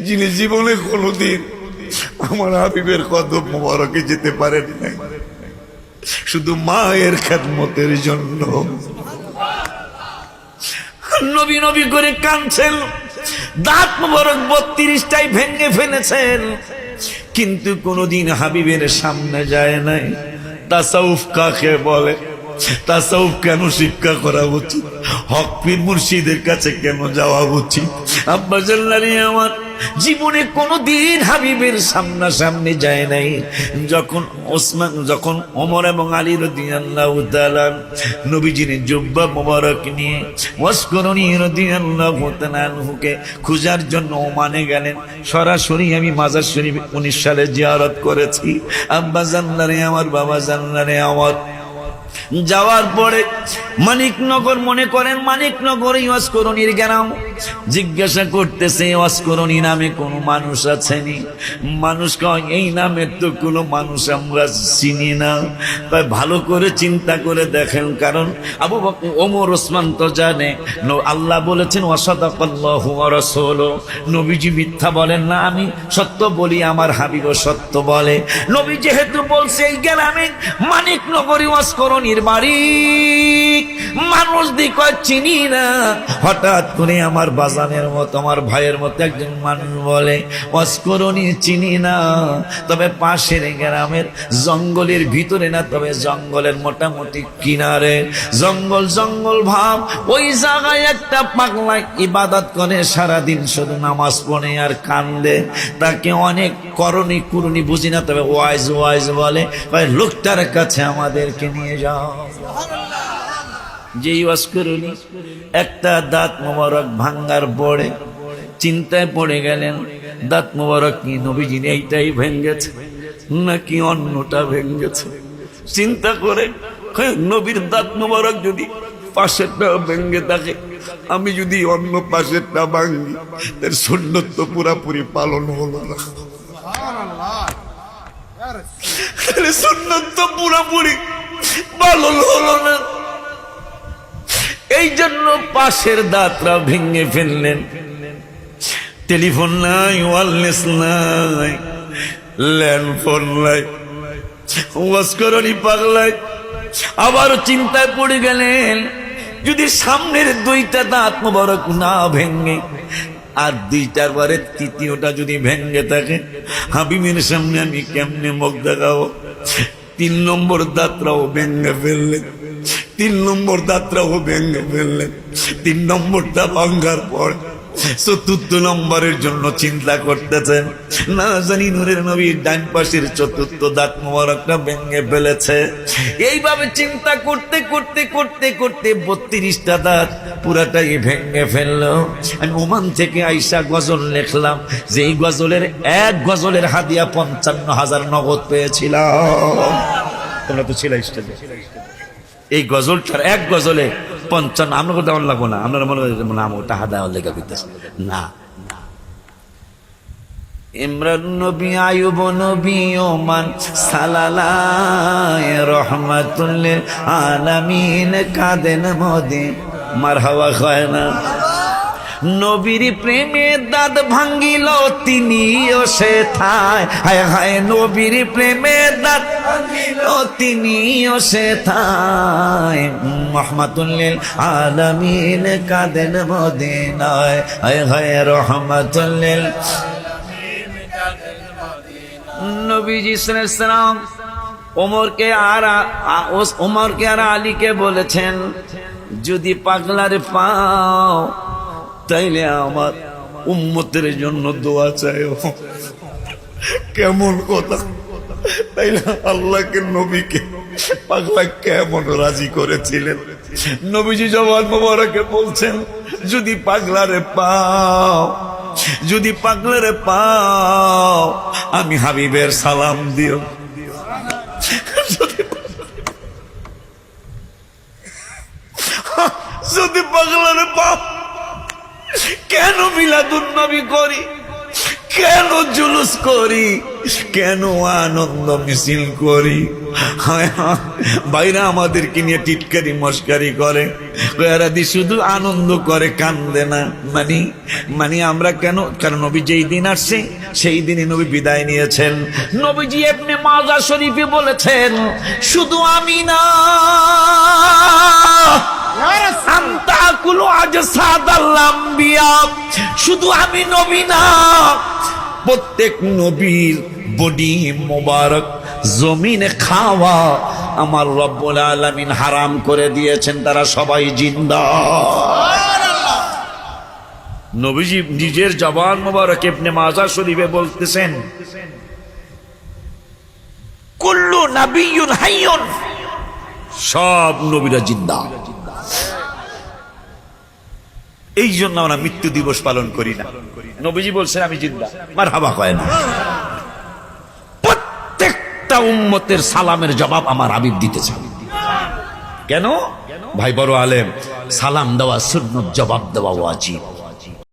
যিনি জীবনে কোনোদিন আমার হাবিবের কদম মোবারকে যেতে পারেন নাই, শুধু মায়ের খেদমতের জন্য নবী নবী করে কাঁদছেন। দাঁত মোবারক 32টাই ভেঙে ফেলেছেন, কিন্তু কোনোদিন হাবিবের সামনে যায় নাই। তাসাউফ কাকে বলে, তাসাউফ কেন শিক্ষা করা উচিত, হক পীর মুর্শিদের কাছে কেন যাওয়া উচিত? আব্বা জাল্লানি আমার জীবনে কোনোদিন হাবিবের সামনাসামনি যায় নাই। যখন ওমর এবং আলী রাদিয়াল্লাহু তাআলা নবীজির জুব্বা মোবারক নিয়ে ওয়াসকুরুনি রাদিয়াল্লাহু তাআলা আনহুকে খোঁজার জন্য ওমানে গেলেন, সরাসরি আমি মাজার শরীফ 19 সালে জিয়ারত করেছি। আব্বা জাল্লানি আমার, বাবা জাল্লানি আমার, যাওয়ার পরে মানিকনগর, মনে করেন মানিকনগর ওয়াসকুরুনির গ্রাম, জিজ্ঞাসা করতেছে ওয়াসকুরুনি নামে কোন মানুষ আছেনি? মানুষ কয় এই নামের তো কোনো মানুষ আমরা চিনি না। তাই ভালো করে চিন্তা করে দেখেন, কারণ আবু বকর, ওমর, ওসমান তো জানে আল্লাহ বলেছেন ওয়াসাদাকাল্লাহু ওয়া রাসূলুহু, নবীজি মিথ্যা বলেন না, আমি সত্য বলি, আমার হাবিবও সত্য বলে। নবী যেহেতু বলছে এই গ্রামে মানিকনগর ওয়াসকুরুনির বাড়ি, মানুষ দিক চিনি না। হঠাৎ করে আমার বাজানের মতো, আমার ভাইয়ের মতো একজন মানুষ বলে ওয়াসকুরুনি চিনি না, তবে পাশের গ্রামের জঙ্গলের ভিতরে না, তবে জঙ্গলের মোটামুটি কিনারে, জঙ্গল জঙ্গল ভাব, ওই জায়গায় একটা পাগলা ইবাদত করে সারাদিন, শুধু নামাজ পড়ে আর কান্দে। তাকে অনেক করণী কুরুনি বুঝি না, তবে ওয়াইজ ওয়াইজ বলে, লোকটার কাছে আমাদেরকে নিয়ে যাও। যেই ওয়াসকুরুনি একটা দাঁত মোবারক ভাঙ্গার পরে চিন্তায় পড়ে গেলেন, দাঁত মোবারক কি নবীজি এইটাই ভেঙ্গেছে নাকি অন্যটা ভেঙ্গেছে? চিন্তা করে নবীর দাঁত মোবারক যদি পাশেরটা ভেঙ্গে থাকে, আমি যদি অন্য পাশেরটা ভাঙ্গি, তার সুন্নত তো পুরাপুরি পালন হলো না, সুন্নত তো পুরাপুরি পালন হলো না। এই জন্য পাশের দাঁতরা ভেঙে ফেললেন। টেলিফোন নাই, ওয়্যারলেস নাই, ল্যান্ডফোন নাই, ওয়াসকুরুনি পাগলাই আবার চিন্তায় পড়ে গেলেন, যদি সামনের 2টা দাঁত মোবারক না ভেঙে আর 2টার পরে 3য়টা যদি ভেঙে থাকে, হাবিবের সামনে আমি কেমনে মুখ দেখাবো? 3 নম্বর দাঁতটাও ভেঙে ফেললেন, 3 নম্বর দাঁতটাও ভেঙে ফেললেন। 3 নম্বরটা ভাঙ্গার পর 4র্থ নম্বরের জন্য চিন্তা করতেছেন, না জানি নূরের নবীর ডান পাশের 4র্থ দাঁত মোবারকটা ভেঙে ফেলেছে। এইভাবে চিন্তা করতে করতে করতে করতে 32টা দাঁত পুরাটাই ভেঙে ফেললো। আমি ওমান থেকে আইসা গজল লিখলাম, যে এই গজলের এক গজলের হাদিয়া 55,000 নগদ পেয়েছিলাম। তোমরা তো ছিল স্টেজে, এই গজলটার এক গজলে 55, আমরা কথা লাগবো না, আপনারা মনে নাম ওটা হাদা লেখা করতেছে না। ইমরান নবী, আয়ুব নবী, ওমান সালালাহ রহমাতুল লিল আলামিন কাঁদেন মোদে, মারহাবা হয় না। নবীর প্রেমে দাঁত ভাঙ্গিল তিনিও সেথায়, হায় হায় নবীর প্রেমে দাঁত ভাঙ্গিল তিনিও সেথায়, রহমাতুল লিল আলামিন কাঁদেন মদিনায়, হায় হায় রহমাতুল লিল নবীজি সাল্লাল্লাহু আলাইহি ওয়াসাল্লাম ওমরকে আর আলীকে বলেছেন, যদি পাগলারে পাও তাইলে আমার উম্মতের জন্য দোয়া চাইও। কেমন কথা! তাইলে আল্লাহকে, নবীকে পাগলা কেমন রাজি করেছিলেন? নবীজি জবান মোবারকে বলছেন, যদি পাগলারে পাও, যদি পাগলারে পাও, আমি হাবিবের সালাম দিও। যদি পাগলারে পাও, কেন মিলাদুন নবী করি, কেন জুলুস করি? কেন আনন্দ মিছিল করি? বাইরা আমাদেরকে নিয়ে টিটকারি মস্কারি করে, এরাদি শুধু আনন্দ করে, কান্দে না। মানে আমরা কেন? কারণ নবী যেই দিন আসছে সেই দিনই নবী বিদায় নিয়েছেন। নবীজি ইবনে মাজা শরীফে বলেছেন, শুধু আমি না, শুধু আমি নবী না, প্রত্যেক নবীর বডি মোবারক জমিনে খাওয়া আমার রব্বুল আলামিন হারাম করে দিয়েছেন, তারা সবাই জিন্দা। নবীজি নিজের জবান মোবারক ইবনে মাজা শরীফে বলতেছেন, কুল্লু নাবিয়্যুন হাইয়ুন, সব নবীরা জিন্দা। এই জন্য আমরা মৃত্যু দিবস পালন করি না। নবীজি বলছেন আমি জিন্দা, মারহাবা কয় না। প্রত্যেকটা উম্মতের সালামের জবাব আমার হাবিব দিতেছে। কেন ভাই? বড় আলেম, সালাম দেওয়া সুন্নত, জবাব দেওয়া ওয়াজিব।